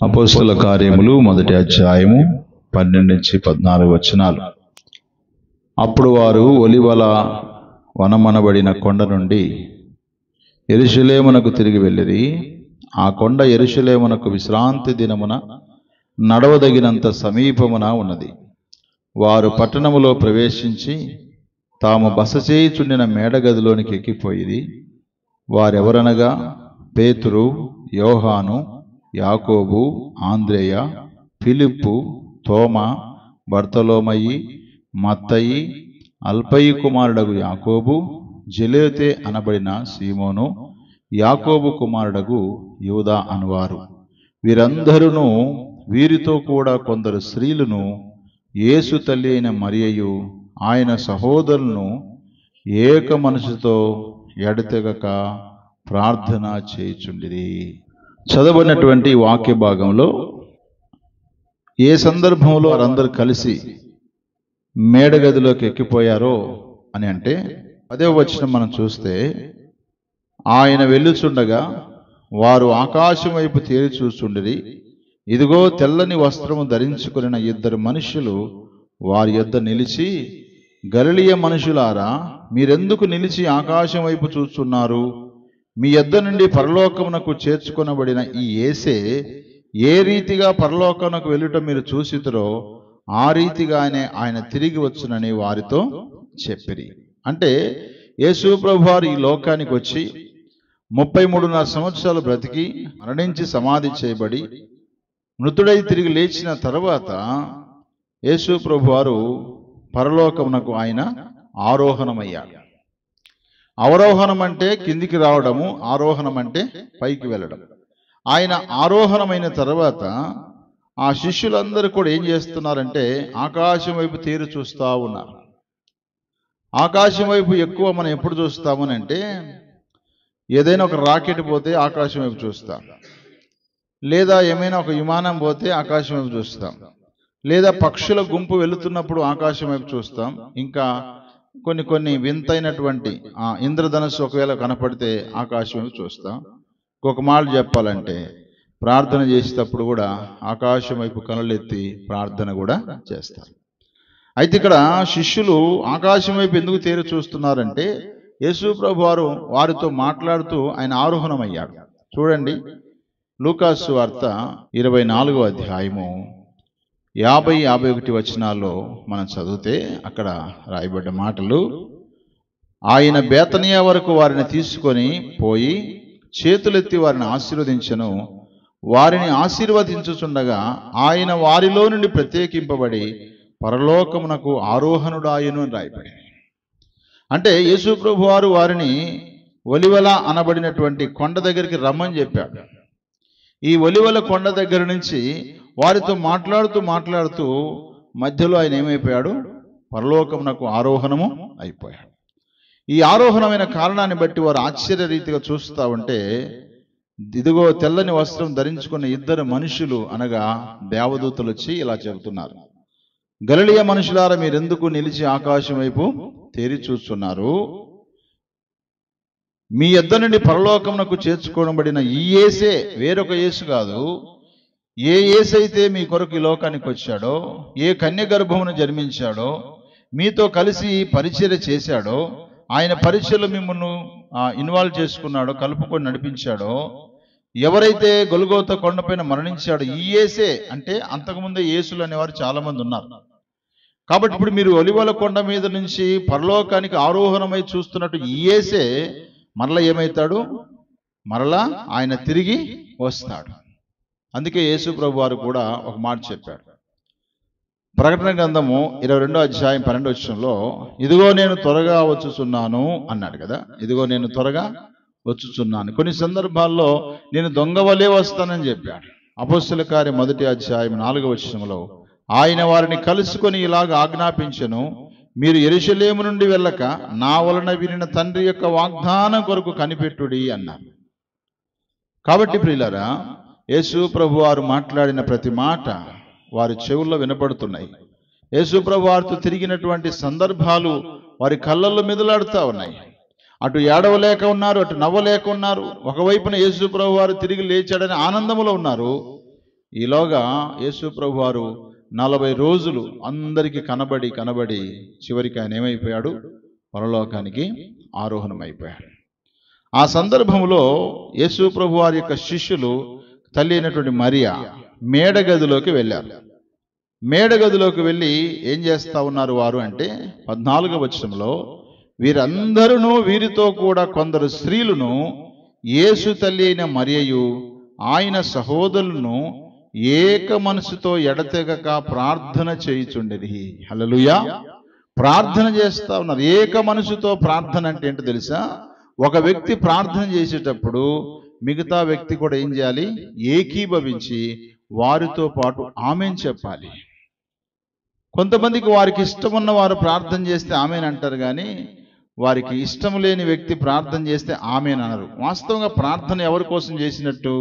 అపోస్తల కార్యములు మొదటి అధ్యాయము 12-14 వచనాలు. అప్పుడు వారు ఒలివల వనమనబడిన కొండ నుండి యెరూషలేమునకు తిరిగి వెళ్ళిరి. ఆ కొండ యెరూషలేమునకు విశ్రాంతి దినమున నడవదగినంత సమీపమున ఉన్నది. వారు పట్టణములో ప్రవేశించి తాము బస చేయుచుండిన మేడగదిలోనికి ఎక్కిపోయిరి. వారెవరనగా పేతురు, యోహాను, యాకోబు, ఆంద్రేయ, ఫిలిప్పు, తోమా, బర్తలోమయి, మత్తయి, అల్ఫయి కుమారుడగు యాకోబు, జెలోతే అనబడిన సీమోను, యాకోబు కుమారుడగు యూదా అనువారు. వీరందరూ వీరితో కూడా కొందరు స్త్రీలను, యేసు తల్లి అయిన మరియయు ఆయన సహోదరులను ఏక మనసుతో ఎడతెగక ప్రార్థన చేయుచుండిరి. చదవబడినటువంటి వాక్య భాగంలో ఏ సందర్భంలో వారందరూ కలిసి మేడగదిలోకి ఎక్కిపోయారో అని అంటే 10వ వచనం మనం చూస్తే, ఆయన వెళ్ళుచుండగా వారు ఆకాశం వైపు తేరి చూచుండిరి. ఇదిగో తెల్లని వస్త్రము ధరించుకున్న 2 మనుషులు వారి యొద్ద నిలిచి, గలిలయ మనుషులారా, మీరెందుకు నిలిచి ఆకాశం వైపు చూస్తున్నారు? మీ యొద్ద నుండి పరలోకమునకు చేర్చుకొనబడిన ఈ యేసే ఏ రీతిగా పరలోకమునకు వెళ్ళుట మీరు చూసితురో ఆ రీతిగానే ఆయన తిరిగి వచ్చునని వారితో చెప్పిరి. అంటే యేసు ప్రభువారు ఈ లోకానికి వచ్చి 33.5 సంవత్సరాలు బ్రతికి మరణించి సమాధి చేయబడి మృతుడై తిరిగి లేచిన తర్వాత యేసు ప్రభువారు పరలోకమునకు ఆయన ఆరోహణమయ్యాడు. అవరోహణం అంటే కిందికి రావడము, ఆరోహణం అంటే పైకి వెళ్ళడం. ఆయన ఆరోహణమైన తర్వాత ఆ శిష్యులందరూ కూడా ఏం చేస్తున్నారంటే ఆకాశం వైపు తేరి చూస్తూ ఉన్నారు. ఆకాశం వైపు ఎక్కువ మనం ఎప్పుడు చూస్తామని అంటే, ఏదైనా ఒక రాకెట్ పోతే ఆకాశం వైపు చూస్తాం, లేదా ఏమైనా ఒక విమానం పోతే ఆకాశం వైపు చూస్తాం, లేదా పక్షుల గుంపు వెళుతున్నప్పుడు ఆకాశం వైపు చూస్తాం. ఇంకా కొన్ని వింతైనటువంటి ఇంద్రధనుస్సు ఒకవేళ కనపడితే ఆకాశం వైపు చూస్తాం. ఇంకొక మాట చెప్పాలంటే ప్రార్థన చేసేటప్పుడు కూడా ఆకాశం వైపు కనులెత్తి ప్రార్థన కూడా చేస్తారు. అయితే ఇక్కడ శిష్యులు ఆకాశం వైపు ఎందుకు తేరి చూస్తున్నారంటే, యేసు ప్రభు వారు వారితో మాట్లాడుతూ ఆయన ఆరోహణమయ్యాడు. చూడండి, లూకాసు వార్త 24వ అధ్యాయము 50-51 వచనాల్లో మనం చదివితే అక్కడ రాయబడ్డ మాటలు, ఆయన బేతనియా వరకు వారిని తీసుకొని పోయి చేతులెత్తి వారిని ఆశీర్వదించెను. వారిని ఆశీర్వదించుచుండగా ఆయన వారిలో నుండి ప్రత్యేకింపబడి పరలోకమునకు ఆరోహణుడాయను అని రాయబడి. అంటే యేసు ప్రభు వారు వారిని ఒలివల అనబడినటువంటి కొండ దగ్గరికి రమ్మని చెప్పాడు. ఈ ఒలివల కొండ దగ్గర నుంచి వారితో మాట్లాడుతూ మధ్యలో ఆయన ఏమైపోయాడు? పరలోకమునకు ఆరోహణము అయిపోయాడు. ఈ ఆరోహణమైన కారణాన్ని బట్టి వారు ఆశ్చర్య రీతిగా చూస్తూ ఉంటే, ఇదిగో తెల్లని వస్త్రం ధరించుకున్న 2 మనుషులు అనగా దేవదూతలు వచ్చి ఇలా చెబుతున్నారు, గలిలయ మనుషులారా, మీరెందుకు నిలిచి ఆకాశం వైపు తేరి చూస్తున్నారు? మీ యొద్ద నుండి పరలోకమునకు చేర్చుకోబడిన ఈ యేసే, వేరొక యేసు కాదు, ఏ యేసు అయితే మీ కొరకు ఈ లోకానికి వచ్చాడో, ఏ కన్య గర్భమును జన్మించాడో, మీతో కలిసి పరిచర్య చేశాడో, ఆయన పరిచర్యలో మిమ్మల్ని ఇన్వాల్వ్ చేసుకున్నాడో, కలుపుకొని నడిపించాడో, ఎవరైతే గొల్గోతా కొండపైన మరణించాడో ఈ యేసే. అంటే అంతకుముందే యేసులు అనేవారు చాలా మంది ఉన్నారు. కాబట్టి ఇప్పుడు మీరు ఒలివల కొండ మీద నుంచి పరలోకానికి ఆరోహణమై చూస్తున్నట్టు ఈ యేసే మరలా ఏమవుతాడు? మరలా ఆయన తిరిగి వస్తాడు. అందుకే యేసు ప్రభు వారు కూడా ఒక మాట చెప్పాడు. ప్రకటన గ్రంథము 22వ అధ్యాయం 12వ వచనంలో, ఇదిగో నేను త్వరగా వచ్చుచున్నాను అన్నాడు కదా. ఇదిగో నేను త్వరగా వచ్చుచున్నాను. కొన్ని సందర్భాల్లో నేను దొంగ వలే వస్తానని చెప్పాడు. అపోస్తల కార్యం 1వ అధ్యాయం 4వ వచనంలో ఆయన వారిని కలుసుకొని ఇలాగ ఆజ్ఞాపించెను, మీరు యెరూషలేము నుండి వెళ్ళక నా వలన వినిన తండ్రి యొక్క వాగ్దానం కొరకు కనిపెట్టుడి అన్నారు. కాబట్టి ప్రియులారా, యేసు ప్రభు వారు మాట్లాడిన ప్రతి మాట వారి చెవుల్లో వినపడుతున్నాయి. యేసు ప్రభు వారితో తిరిగినటువంటి సందర్భాలు వారి కళ్ళల్లో మెదులాడుతూ ఉన్నాయి. అటు ఏడవలేక ఉన్నారు, అటు నవ్వలేక ఉన్నారు. ఒకవైపున యేసు ప్రభు వారు తిరిగి లేచాడని ఆనందములో ఉన్నారు, ఈలోగా యేసు ప్రభు వారు 40 రోజులు అందరికీ కనబడి చివరికి ఆయన ఏమైపోయాడు? పరలోకానికి ఆరోహణమైపోయాడు. ఆ సందర్భంలో యేసు ప్రభు వారి యొక్క శిష్యులు తల్లి అయినటువంటి మరియా మేడగదిలోకి వెళ్ళారు. మేడగదిలోకి వెళ్ళి ఏం చేస్తా ఉన్నారు వారు అంటే 14వ వచనంలో, వీరందరూ వీరితో కూడా కొందరు స్త్రీలను యేసు తల్లి అయిన మరియయు ఆయన సహోదరులను ఏక మనసుతో ఎడతెగక ప్రార్థన చేయుచుండెరి. హల్లెలూయా. ప్రార్థన చేస్తా ఉన్నారు. ఏక మనసుతో ప్రార్థన అంటే ఏంటో తెలుసా? ఒక వ్యక్తి ప్రార్థన చేసేటప్పుడు మిగతా వ్యక్తి కూడా ఏం చేయాలి? ఏకీభవించి వారితో పాటు ఆమేన్ చెప్పాలి. కొంతమందికి వారికి ఇష్టం ఉన్న వారు ప్రార్థన చేస్తే ఆమేన్ అంటారు, కానీ వారికి ఇష్టం లేని వ్యక్తి ప్రార్థన చేస్తే ఆమేన్ అనరు. వాస్తవంగా ప్రార్థన ఎవరి కోసం చేసినట్టు?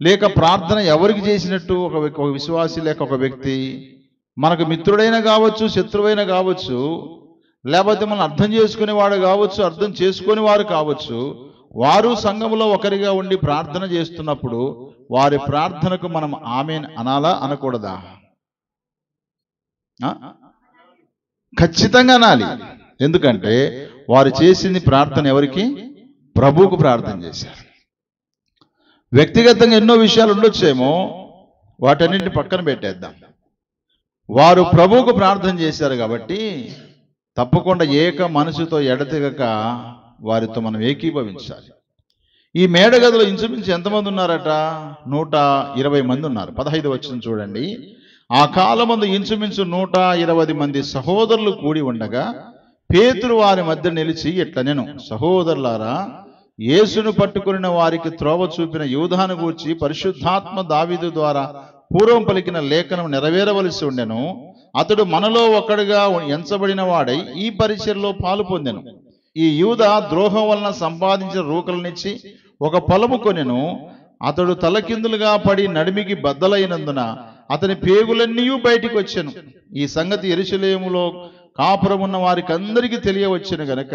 లేక ప్రార్థన ఎవరికి చేసినట్టు? ఒక విశ్వాసి లేక ఒక వ్యక్తి, మనకు మిత్రుడైనా కావచ్చు, శత్రువైనా కావచ్చు, లేకపోతే మనం అర్థం చేసుకునేవాడు కావచ్చు, అర్థం చేసుకుని వారు కావచ్చు, వారు సంఘములో ఒకరిగా ఉండి ప్రార్థన చేస్తున్నప్పుడు వారి ప్రార్థనకు మనం ఆమేన్ అనాలా అనకూడదా? ఖచ్చితంగా అనాలి. ఎందుకంటే వారు చేసింది ప్రార్థన ఎవరికి? ప్రభువుకు ప్రార్థన చేశారు. వ్యక్తిగతంగా ఎన్నో విషయాలు ఉండొచ్చేమో, వాటన్నింటిని పక్కన పెట్టేద్దాం. వారు ప్రభువుకు ప్రార్థన చేశారు కాబట్టి తప్పకుండా ఏక మనసుతో ఎడతెగక వారితో మనం ఏకీభవించాలి. ఈ మేడగదిలో ఇంచుమించు ఎంతమంది ఉన్నారట? 120 మంది ఉన్నారు. 15వ వచనం చూడండి. ఆ కాలమందు ఇంచుమించు 120 మంది సహోదరులు కూడి ఉండగా పేతురు వారి మధ్య నిలిచి ఇట్లనెను, సహోదరులారా, యేసును పట్టుకున్న వారికి త్రోవ చూపిన యూదాను గూర్చి పరిశుద్ధాత్మ దావీదు ద్వారా పూర్వం పలికిన లేఖనం నెరవేరవలసి ఉండెను. అతడు మనలో ఒకడుగా ఎంచబడిన వాడై ఈ పరిచర్లో పాలు పొందెను. ఈ యూదా ద్రోహం వలన సంపాదించిన రూకలనిచ్చి ఒక పొలము కొనెను. అతడు తలకిందులుగా పడి నడిమికి బద్దలైనందున అతని పేగులన్నీ బయటికి వచ్చెను. ఈ సంగతి యెరూషలేములో కాపురమున్న వారికి అందరికీ తెలియవచ్చును గనక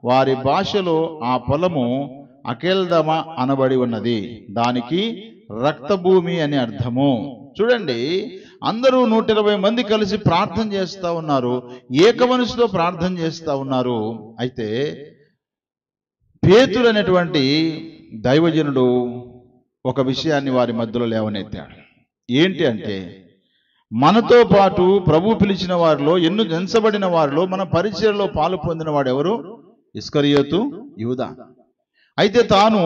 వారి భాషలో ఆ పొలము అకెల్దమ అనబడి ఉన్నది. దానికి రక్తభూమి అని అర్థము. చూడండి, అందరూ 120 మంది కలిసి ప్రార్థన చేస్తా ఉన్నారు, ఏక మనసుతో ప్రార్థన చేస్తా ఉన్నారు. అయితే పేతురు అనేటువంటి దైవజనుడు ఒక విషయాన్ని వారి మధ్యలో లేవనెత్తాడు. ఏంటి అంటే, మనతో పాటు ప్రభు పిలిచిన వారిలో, ఎంచబడిన వారిలో, మన పరిచర్యలో పాలు పొందిన వాడు ఎవరు? ఇస్కరియోతు యూదా. అయితే తాను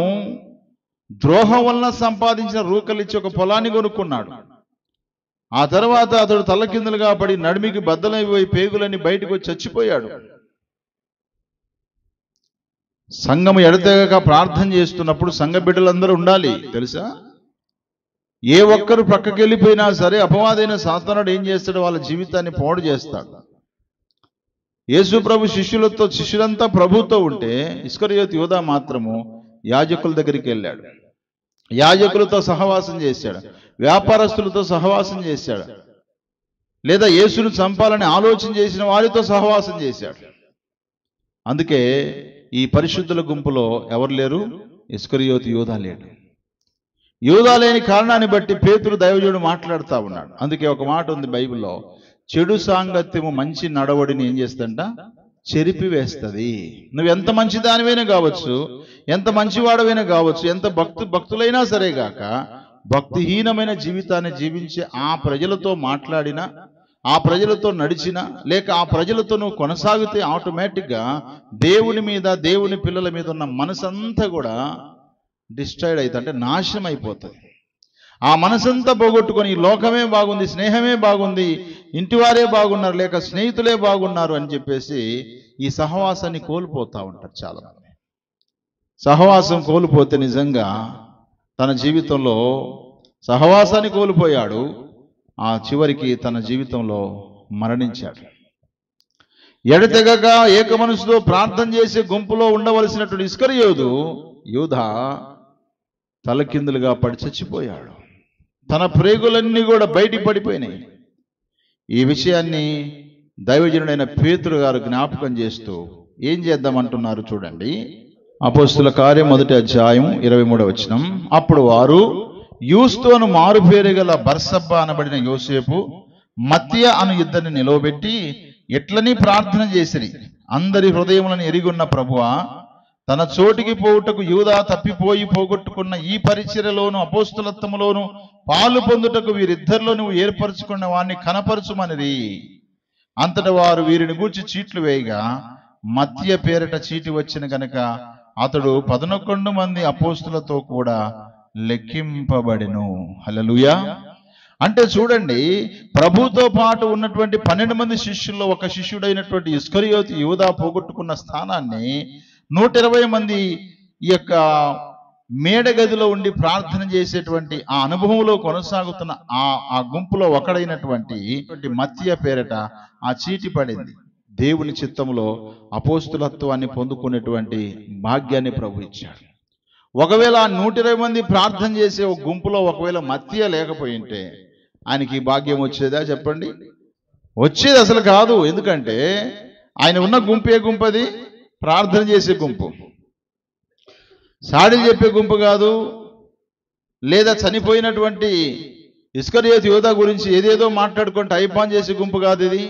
ద్రోహం వలన సంపాదించిన రూకలిచ్చి ఒక పొలాన్ని కొనుక్కున్నాడు. ఆ తర్వాత అతడు తలకిందులుగా పడి నడిమికి బద్దలైపోయి పేగులని బయటకు వచ్చి చచ్చిపోయాడు. సంఘము ఎడతెగక ప్రార్థన చేస్తున్నప్పుడు సంఘ బిడ్డలందరూ ఉండాలి, తెలుసా? ఏ ఒక్కరు ప్రక్కకి వెళ్ళిపోయినా సరే అపవాదైన సాతానుడు ఏం చేస్తాడు? వాళ్ళ జీవితాన్ని పాడు చేస్తాడు. యేసు ప్రభు శిష్యులంతా ప్రభుతో ఉంటే ఇస్కరియోతు యూదా మాత్రము యాజకుల దగ్గరికి వెళ్ళాడు. యాజకులతో సహవాసం చేశాడు, వ్యాపారస్తులతో సహవాసం చేశాడు, లేదా యేసును చంపాలని ఆలోచన చేసిన వారితో సహవాసం చేశాడు. అందుకే ఈ పరిశుద్ధుల గుంపులో ఎవరు లేరు? ఇస్కరియోతు యూదా లేడు. యూదా లేని కారణాన్ని బట్టి పేతురు దైవజనుడు మాట్లాడుతూ ఉన్నాడు. అందుకే ఒక మాట ఉంది బైబిల్లో, చెడు సాంగత్యము మంచి నడవడిని ఏం చేస్తుందంట? చెరిపివేస్తుంది. నువ్వు ఎంత మంచి దానివైనా కావచ్చు, ఎంత మంచివాడవైనా కావచ్చు, ఎంత భక్తులైనా సరే గాక, భక్తిహీనమైన జీవితాన్ని జీవించి ఆ ప్రజలతో మాట్లాడినా, ఆ ప్రజలతో నడిచినా, లేక ఆ ప్రజలతో నువ్వు కొనసాగితే ఆటోమేటిక్గా దేవుని మీద, దేవుని పిల్లల మీద ఉన్న మనసంతా కూడా డిస్ట్రాయిడ్ అవుతుంది, అంటే నాశనం అయిపోతుంది. ఆ మనసంతా పోగొట్టుకొని ఈ లోకమే బాగుంది, స్నేహమే బాగుంది, ఇంటివారే బాగున్నారు, లేక స్నేహితులే బాగున్నారు అని చెప్పేసి ఈ సహవాసాన్ని కోల్పోతూ ఉంటారు చాలామంది. సహవాసం కోల్పోతే నిజంగా తన జీవితంలో సహవాసాన్ని కోల్పోయాడు, ఆ చివరికి తన జీవితంలో మరణించాడు. ఎడతెగక ఏక మనసుతో ప్రార్థన చేసే గుంపులో ఉండవలసినటువంటి ఇస్కరియోతు యూదా తలకిందులుగా పడి చచ్చిపోయాడు. తన ప్రేగులన్నీ కూడా బయటికి పడిపోయినాయి. ఈ విషయాన్ని దైవజనుడైన పేతురు గారు జ్ఞాపకం చేస్తూ ఏం చేద్దామంటున్నారు చూడండి. అపోస్తుల కార్యం 1వ అధ్యాయం 23వ వచనం. అప్పుడు వారు యూస్తోను మారుపేరు గల బర్సబ్బా అనబడిన యోసేపు మత్తియ అను ఇద్దరిని నిలవబెట్టి ఎట్లని ప్రార్థన చేసిరి. అందరి హృదయములను ఎరిగొన్న ప్రభువా, తన చోటికి పోవుటకు యూదా తప్పిపోయి పోగొట్టుకున్న ఈ పరిచర్యలోను అపోస్తలత్వములోను పాలు పొందుటకు వీరిద్దరిలో నువ్వు ఏర్పరచుకున్న వారిని కనపరచుమనిరి. అంతట వారు వీరిని గూర్చి చీట్లు వేయగా మత్తియ పేరట చీటి వచ్చిన గనక అతడు 11 మంది అపోస్తులతో కూడా లెక్కింపబడెను. హల్లెలూయా. అంటే చూడండి, ప్రభుతో పాటు ఉన్నటువంటి 12 మంది శిష్యుల్లో ఒక శిష్యుడైనటువంటి ఇస్కరియోతు యూదా పోగొట్టుకున్న స్థానాన్ని 120 మంది ఈ యొక్క మేడగదిలో ఉండి ప్రార్థన చేసేటువంటి ఆ అనుభవంలో కొనసాగుతున్న ఆ గుంపులో ఒకడైనటువంటి మత్తియ పేరట ఆ చీటి పడింది. దేవుని చిత్తంలో అపోస్తులత్వాన్ని పొందుకునేటువంటి భాగ్యాన్ని ప్రభు ఇచ్చాడు. ఒకవేళ 120 మంది ప్రార్థన చేసే ఒక గుంపులో ఒకవేళ మత్తియ లేకపోయి ఉంటే ఆయనకి భాగ్యం వచ్చేదా చెప్పండి? వచ్చేది అసలు కాదు. ఎందుకంటే ఆయన ఉన్న గుంపే గుంపది ప్రార్థన చేసే గుంపు, సాడీలు చెప్పే గుంపు కాదు. లేదా చనిపోయినటువంటి ఇస్కరియోతు యూదా గురించి ఏదేదో మాట్లాడుకుంటే టైపాన్ చేసే గుంపు కాదు. ఇది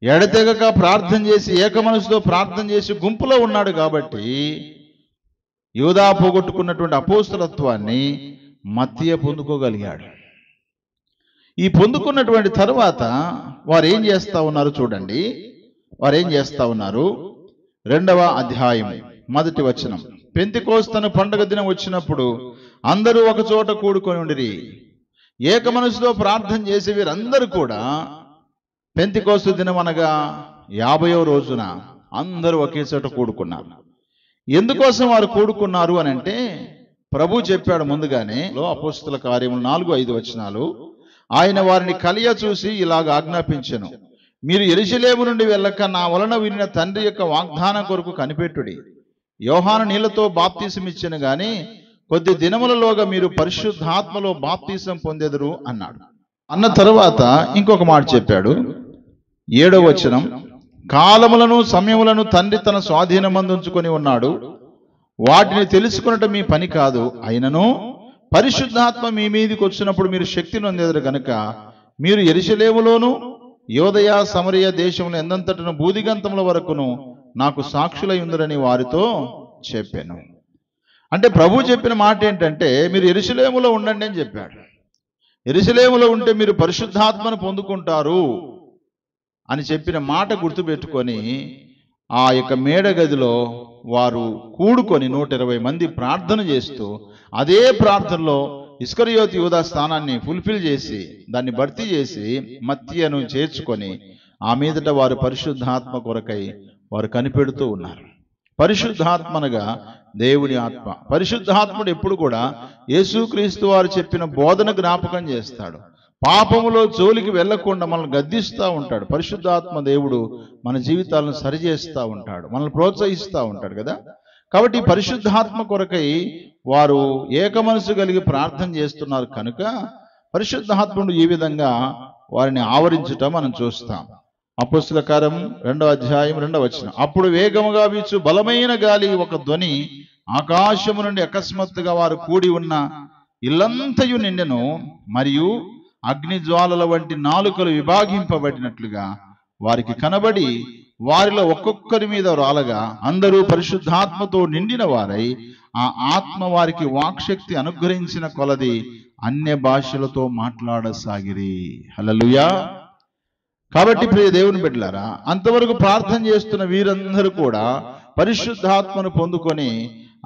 ఎడతెగక ప్రార్థన చేసి ఏక మనసుతో ప్రార్థన చేసి గుంపులో ఉన్నాడు. కాబట్టి యూదా పోగొట్టుకున్నటువంటి అపోస్తలత్వాన్ని మత్తియ పొందుకోగలిగాడు. ఈ పొందుకున్నటువంటి తర్వాత వారు ఏం చేస్తా ఉన్నారు చూడండి. వారు ఏం చేస్తా ఉన్నారు? 2వ అధ్యాయం 1వ వచనం. పెంతెకోస్తు పండుగ దినం వచ్చినప్పుడు అందరూ ఒక చోట కూడుకొని ఉండిరి. ఏక మనసుతో ప్రార్థన చేసే వీరందరూ కూడా పెంతెకోస్తు దినం అనగా 50వ రోజున అందరూ ఒకే చోట కూడుకున్నారు. ఎందుకోసం వారు కూడుకున్నారు అని అంటే ప్రభు చెప్పాడు ముందుగానే. అపోస్తల కార్యములు 4-5 వచనాలు. ఆయన వారిని కలియ చూసి ఇలాగ ఆజ్ఞాపించెను, మీరు యెరూషలేము నుండి వెళ్ళక నా వలన వినిన తండ్రి యొక్క వాగ్దానం కొరకు కనిపెట్టుడి. యోహాను నీళ్లతో బాప్తీసం ఇచ్చెను గాని కొద్ది దినములలోగా మీరు పరిశుద్ధాత్మలో బాప్తీసం పొందెదరు అన్నాడు. అన్న తర్వాత ఇంకొక మాట చెప్పాడు. 7వ వచనం. కాలములను సమయములను తండ్రి తన స్వాధీనమందుంచుకొని ఉన్నాడు, వాటిని తెలుసుకున్నట్టు మీ పని కాదు. అయినను పరిశుద్ధాత్మ మీ మీదకి వచ్చినప్పుడు మీరు శక్తి నొందెదరు గనుక మీరు యెరూషలేములోను యోదయ సమరయ దేశంలో ఎందంతటను బూదిగంతముల వరకును నాకు సాక్షులై ఉందరని వారితో చెప్పాను. అంటే ప్రభు చెప్పిన మాట ఏంటంటే మీరు యెరూషలేములో ఉండండి అని చెప్పాడు. యెరూషలేములో ఉంటే మీరు పరిశుద్ధాత్మను పొందుకుంటారు అని చెప్పిన మాట గుర్తుపెట్టుకొని ఆ యొక్క మేడగదిలో వారు కూడుకొని 120 మంది ప్రార్థన చేస్తూ అదే ప్రార్థనలో ఇస్కరియోతు యూదా స్థానాన్ని ఫుల్ఫిల్ చేసి దాన్ని భర్తీ చేసి మత్తియను చేర్చుకొని ఆ మీదట వారు పరిశుద్ధాత్మ కొరకై వారు కనిపెడుతూ ఉన్నారు. పరిశుద్ధాత్మనగా దేవుని ఆత్మ. పరిశుద్ధాత్ముడు ఎప్పుడు కూడా యేసుక్రీస్తు వారు చెప్పిన బోధన జ్ఞాపకం చేస్తాడు. పాపములో జోలికి వెళ్లకుండా మనల్ని గద్దిస్తూ ఉంటాడు. పరిశుద్ధాత్మ దేవుడు మన జీవితాలను సరిచేస్తూ ఉంటాడు, మనల్ని ప్రోత్సహిస్తూ ఉంటాడు కదా. కాబట్టి పరిశుద్ధాత్మ కొరకై వారు ఏక మనసు కలిగి ప్రార్థన చేస్తున్నారు కనుక పరిశుద్ధాత్ముడు ఈ విధంగా వారిని ఆవరించటం మనం చూస్తాం. అపోస్తల కార్యం 2వ అధ్యాయం 2వ వచనం. అప్పుడు వేగముగా వీచు బలమైన గాలి ఒక ధ్వని ఆకాశము నుండి అకస్మాత్తుగా వారు కూడి ఉన్న ఇల్లంతయు నిండెను, మరియు అగ్ని జ్వాలల వంటి నాలుకలు విభాగింపబడినట్లుగా వారికి కనబడి వారిలో ఒక్కొక్కరి మీద రాలగా అందరూ పరిశుద్ధాత్మతో నిండిన వారై ఆ ఆత్మ వారికి వాక్శక్తి అనుగ్రహించిన కొలది అన్య భాషలతో మాట్లాడసాగిరి. హల్లెలూయా. కాబట్టి ప్రియ దేవుని బిడ్డలారా, అంతవరకు ప్రార్థన చేస్తున్న వీరందరూ కూడా పరిశుద్ధాత్మను పొందుకొని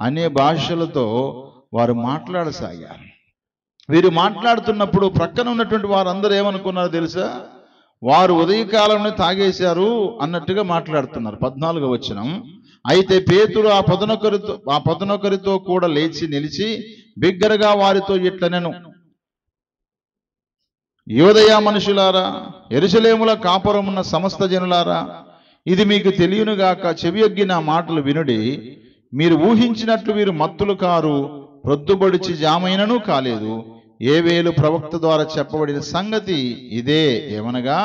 అన్య భాషలతో వారు మాట్లాడసాగారు. వీరు మాట్లాడుతున్నప్పుడు ప్రక్కన ఉన్నటువంటి వారందరూ ఏమనుకున్నారో తెలుసా? వారు ఉదయకాలంలో తాగేశారు అన్నట్టుగా మాట్లాడుతున్నారు. 14వ వచనం. అయితే పేతురు ఆ 11 కూడా లేచి నిలిచి బిగ్గరగా వారితో ఇట్లనెను, యోదయ మనుషులారా, యెరూషలేముల కాపురమున్న సమస్త జనులారా, ఇది మీకు తెలియనుగాక, చెవియొగ్గి నా మాటలు వినుడి. మీరు ఊహించినట్లు వీరు మత్తులు కారు, ప్రొద్దుబడిచి జామైనను కాలేదు. ఏవేలు ప్రవక్త ద్వారా చెప్పబడిన సంగతి ఇదే, ఏమనగా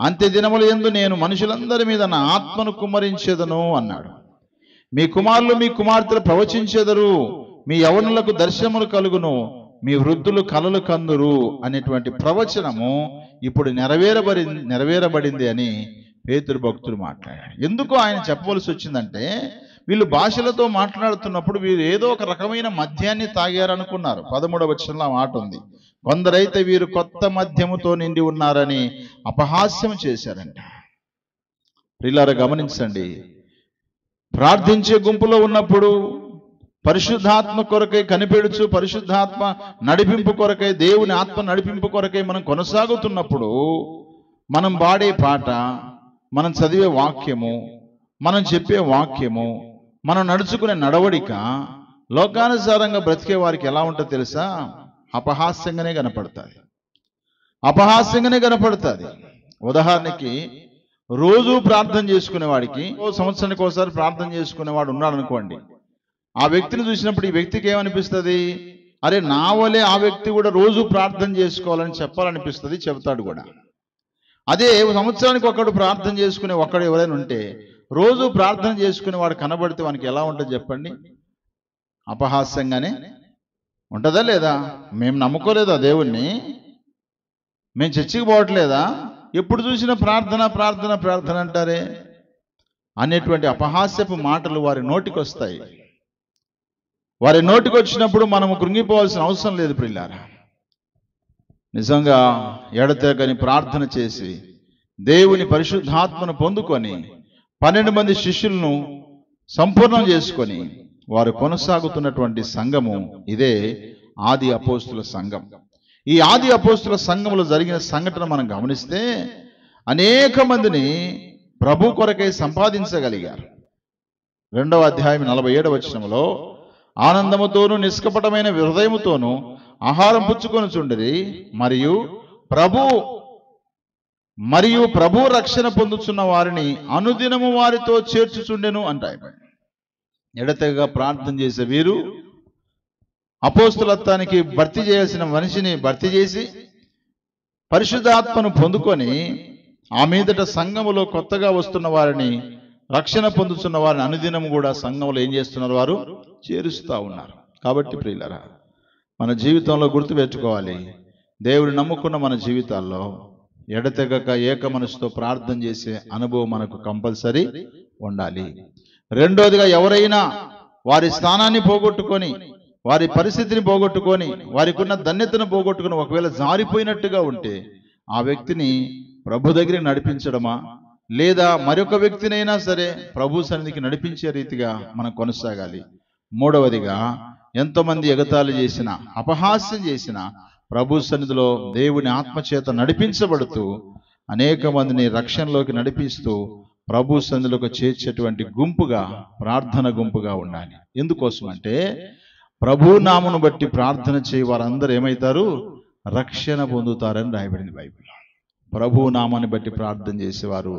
అంత్య దినముల యందు నేను మనుషులందరి మీద నా ఆత్మను కుమ్మరించేదను అన్నాడు. మీ కుమారులు మీ కుమార్తెలు ప్రవచించెదరు, మీ యవనులకు దర్శనములు కలుగును, మీ వృద్ధులు కలలు కందురు అనేటువంటి ప్రవచనము ఇప్పుడు నెరవేరబడింది అని పేతురు భక్తుడు మాట్లాడాడు. ఎందుకు ఆయన చెప్పవలసి వచ్చిందంటే, వీళ్ళు భాషలతో మాట్లాడుతున్నప్పుడు వీరు ఏదో ఒక రకమైన మద్యాన్ని తాగారనుకున్నారు. 13వ వచనంలో ఆ మాట ఉంది. కొందరైతే వీరు కొత్త మద్యముతో నిండి ఉన్నారని అపహాస్యం చేశారంట. ప్రియులారా గమనించండి, ప్రార్థించే గుంపులో ఉన్నప్పుడు పరిశుద్ధాత్మ కొరకై కనిపెడుచు, పరిశుద్ధాత్మ నడిపింపు కొరకై, దేవుని ఆత్మ నడిపింపు కొరకై మనం కొనసాగుతున్నప్పుడు మనం పాడే పాట, మనం చదివే వాక్యము, మనం చెప్పే వాక్యము, మనం నడుచుకునే నడవడిక లోకానుసారంగా బ్రతికే వారికి ఎలా ఉంటుందో తెలుసా? అపహాస్యంగానే కనపడుతుంది. అపహాస్యంగానే కనపడుతుంది. ఉదాహరణకి రోజు ప్రార్థన చేసుకునేవాడికి, సంవత్సరానికి ఒకసారి ప్రార్థన చేసుకునేవాడు ఉన్నాడు అనుకోండి. ఆ వ్యక్తిని చూసినప్పుడు ఈ వ్యక్తికి ఏమనిపిస్తుంది? అరే, నా వలే ఆ వ్యక్తి కూడా రోజు ప్రార్థన చేసుకోవాలని చెప్పాలనిపిస్తుంది, చెబుతాడు కూడా. అదే సంవత్సరానికి ఒకడు ప్రార్థన చేసుకునే ఒక్కడు ఎవరైనా ఉంటే, రోజు ప్రార్థన చేసుకునే వాడు కనబడితే వానికి ఎలా ఉంటుంది చెప్పండి? అపహాస్యంగానే ఉంటుందా లేదా? మేము నమ్ముకోలేదా దేవుణ్ణి? మేము చర్చికి పోవట్లేదా? ఎప్పుడు చూసినా ప్రార్థన ప్రార్థన ప్రార్థన అంటారే అనేటువంటి అపహాస్యపు మాటలు వారి నోటికి వస్తాయి. వారి నోటికి వచ్చినప్పుడు మనము కృంగిపోవాల్సిన అవసరం లేదు ప్రియులారా. నిజంగా ఎడతెగని ప్రార్థన చేసి దేవుని పరిశుద్ధాత్మను పొందుకొని 12 మంది శిష్యులను సంపూర్ణం చేసుకొని వారు కొనసాగుతున్నటువంటి సంఘము ఇదే ఆది అపోస్తుల సంఘం. ఈ ఆది అపోస్తుల సంఘంలో జరిగిన సంఘటన మనం గమనిస్తే అనేక మందిని ప్రభు కొరకై సంపాదించగలిగారు. 2వ అధ్యాయం 47వ వచనంలో, ఆనందముతోనూ నిష్కపటమైన హృదయముతోనూ ఆహారం పుచ్చుకొనుచుండిరి, మరియు ప్రభు రక్షణ పొందుచున్న వారిని అనుదినము వారితో చేర్చుచుండెను అంటాయి. ఎడతెగగా ప్రార్థన చేసే వీరు అపోస్తులత్వానికి భర్తీ చేయాల్సిన మనిషిని భర్తీ చేసి పరిశుద్ధాత్మను పొందుకొని ఆ మీదట సంఘములో కొత్తగా వస్తున్న వారిని, రక్షణ పొందుతున్న వారిని అనుదినం కూడా సంఘంలో ఏం చేస్తున్నారు? వారు చేరుస్తూ ఉన్నారు. కాబట్టి ప్రియులారా, మన జీవితంలో గుర్తుపెట్టుకోవాలి, దేవుని నమ్ముకున్న మన జీవితాల్లో ఎడతెగక ఏక మనసుతో ప్రార్థన చేసే అనుభవం మనకు కంపల్సరీ ఉండాలి. రెండోదిగా, ఎవరైనా వారి స్థానాన్ని పోగొట్టుకొని, వారి పరిస్థితిని పోగొట్టుకొని, వారికి ఉన్న ధన్యతను పోగొట్టుకొని ఒకవేళ జారిపోయినట్టుగా ఉంటే ఆ వ్యక్తిని ప్రభు దగ్గరికి నడిపించడమా, లేదా మరొక వ్యక్తినైనా సరే ప్రభు సన్నిధికి నడిపించే రీతిగా మనం కొనసాగాలి. మూడవదిగా, ఎంతోమంది ఎగతాళి చేసిన, అపహాస్యం చేసిన ప్రభు సన్నిధిలో దేవుని ఆత్మచేత నడిపించబడుతూ అనేక మందిని రక్షణలోకి నడిపిస్తూ ప్రభు సన్నిధిలోకి చేర్చేటువంటి గుంపుగా, ప్రార్థన గుంపుగా ఉండాలి. ఎందుకోసం అంటే, ప్రభు నామను బట్టి ప్రార్థన చేయ వారందరూ ఏమవుతారు? రక్షణ పొందుతారని రాయబడింది బైబిల్లో. ప్రభు నామాన్ని బట్టి ప్రార్థన చేసేవారు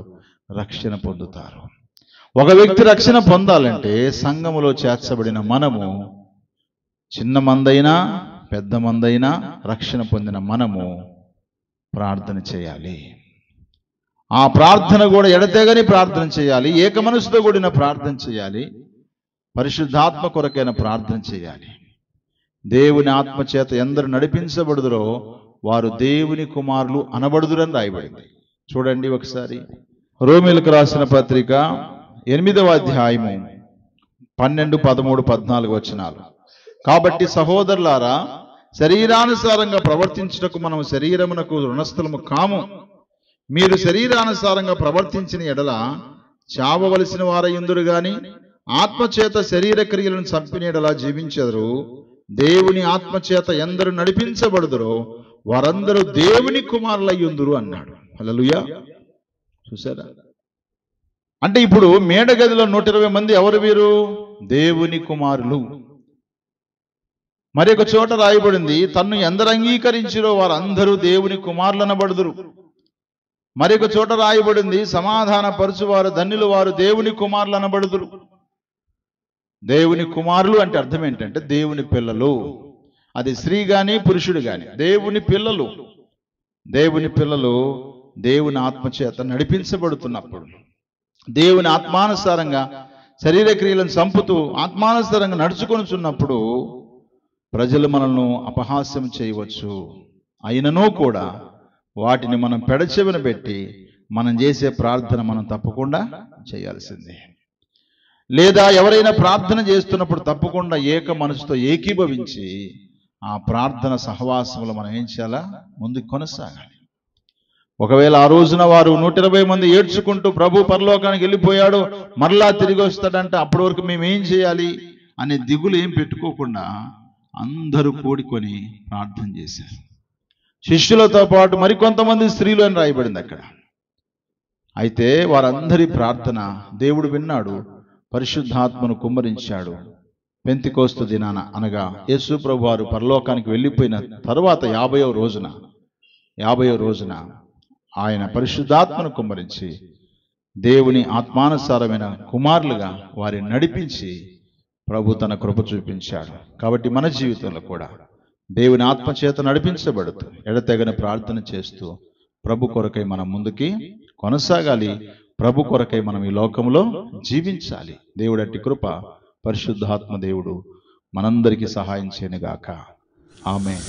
రక్షణ పొందుతారు. ఒక వ్యక్తి రక్షణ పొందాలంటే సంఘములో చేర్చబడిన మనము, చిన్న మందైనా పెద్ద మందైనా రక్షణ పొందిన మనము ప్రార్థన చేయాలి. ఆ ప్రార్థన కూడా ఎడతెగని ప్రార్థన చేయాలి, ఏక మనసుతో కూడిన ప్రార్థన చేయాలి, పరిశుద్ధాత్మ కొరకైన ప్రార్థన చేయాలి. దేవుని ఆత్మ చేత ఎందరు నడిపించబడుదురో వారు దేవుని కుమారులు అనబడుదురని రాయబడింది. చూడండి ఒకసారి, రోమీయులకు రాసిన పత్రిక 8వ అధ్యాయము 12, 13, 14 వచనాలు. కాబట్టి సహోదరులారా, శరీరానుసారంగా ప్రవర్తించుటకు మనం శరీరమునకు రుణస్థలము కాము. మీరు శరీరానుసారంగా ప్రవర్తించిన ఎడల చావవలసిన వారయ్యుందురు గాని ఆత్మచేత శరీర క్రియలను చంపిన ఎడల జీవించెదరు. దేవుని ఆత్మచేత ఎందరు నడిపించబడుదురో వారందరూ దేవుని కుమారులయ్యుందురు అన్నాడు. హల్లెలూయా. చూసారా? అంటే ఇప్పుడు మేడగదిలో 120 మంది ఎవరు? వీరు దేవుని కుమారులు. మరి ఒక చోట రాయబడింది, తన్ను ఎందరు అంగీకరించిరో వారందరూ దేవుని కుమారులు అనబడుదురు. మరి ఒక చోట రాయబడింది, సమాధాన పరుచువారు ధన్యులు, వారు దేవుని కుమారులు అనబడుదురు. దేవుని కుమారులు అంటే అర్థం ఏంటంటే దేవుని పిల్లలు. అది స్త్రీ గాని పురుషుడు గాని దేవుని పిల్లలు. దేవుని పిల్లలు దేవుని ఆత్మచేత నడిపించబడుతున్నప్పుడు, దేవుని ఆత్మానుసారంగా శరీర క్రియలను చంపుతూ ఆత్మానుసారంగా నడుచుకొనుచున్నప్పుడు ప్రజలు మనల్ని అపహాస్యం చేయవచ్చు, అయినను కూడా వాటిని మనం పెడచెవిన పెట్టి మనం చేసే ప్రార్థన మనం తప్పకుండా చేయాల్సిందే. లేదా ఎవరైనా ప్రార్థన చేస్తున్నప్పుడు తప్పకుండా ఏక మనసుతో ఏకీభవించి ఆ ప్రార్థన సహవాసంలో మనం ఏం చేయాలా, ముందుకు కొనసాగాలి. ఒకవేళ ఆ రోజున వారు 120 మంది ఏడ్చుకుంటూ ప్రభు పరలోకానికి వెళ్ళిపోయాడు, మరలా తిరిగి వస్తాడంటే అప్పటి వరకు మేము ఏం చేయాలి అనే దిగులు ఏం పెట్టుకోకుండా అందరూ కూడుకొని ప్రార్థన చేశారు. శిష్యులతో పాటు మరికొంతమంది స్త్రీలు అని రాయబడింది అక్కడ. అయితే వారందరి ప్రార్థన దేవుడు విన్నాడు, పరిశుద్ధాత్మను కుమ్మరించాడు. పెంతెకోస్తు దినాన, అనగా యేసు ప్రభు వారు పరలోకానికి వెళ్ళిపోయిన తరువాత 50వ రోజున ఆయన పరిశుద్ధాత్మను కుమ్మరించి దేవుని ఆత్మానుసారమైన కుమారులుగా వారిని నడిపించి ప్రభు తన కృప చూపించాడు. కాబట్టి మన జీవితంలో కూడా దేవుని ఆత్మచేత నడిపించబడుతూ ఎడతెగని ప్రార్థన చేస్తూ ప్రభు కొరకై మనం ముందుకి కొనసాగాలి. ప్రభు కొరకై మనం ఈ లోకంలో జీవించాలి. దేవుడు అట్టి కృప పరిశుద్ధాత్మ దేవుడు మనందరికీ సహాయం చేయనుగాక. ఆమేన్.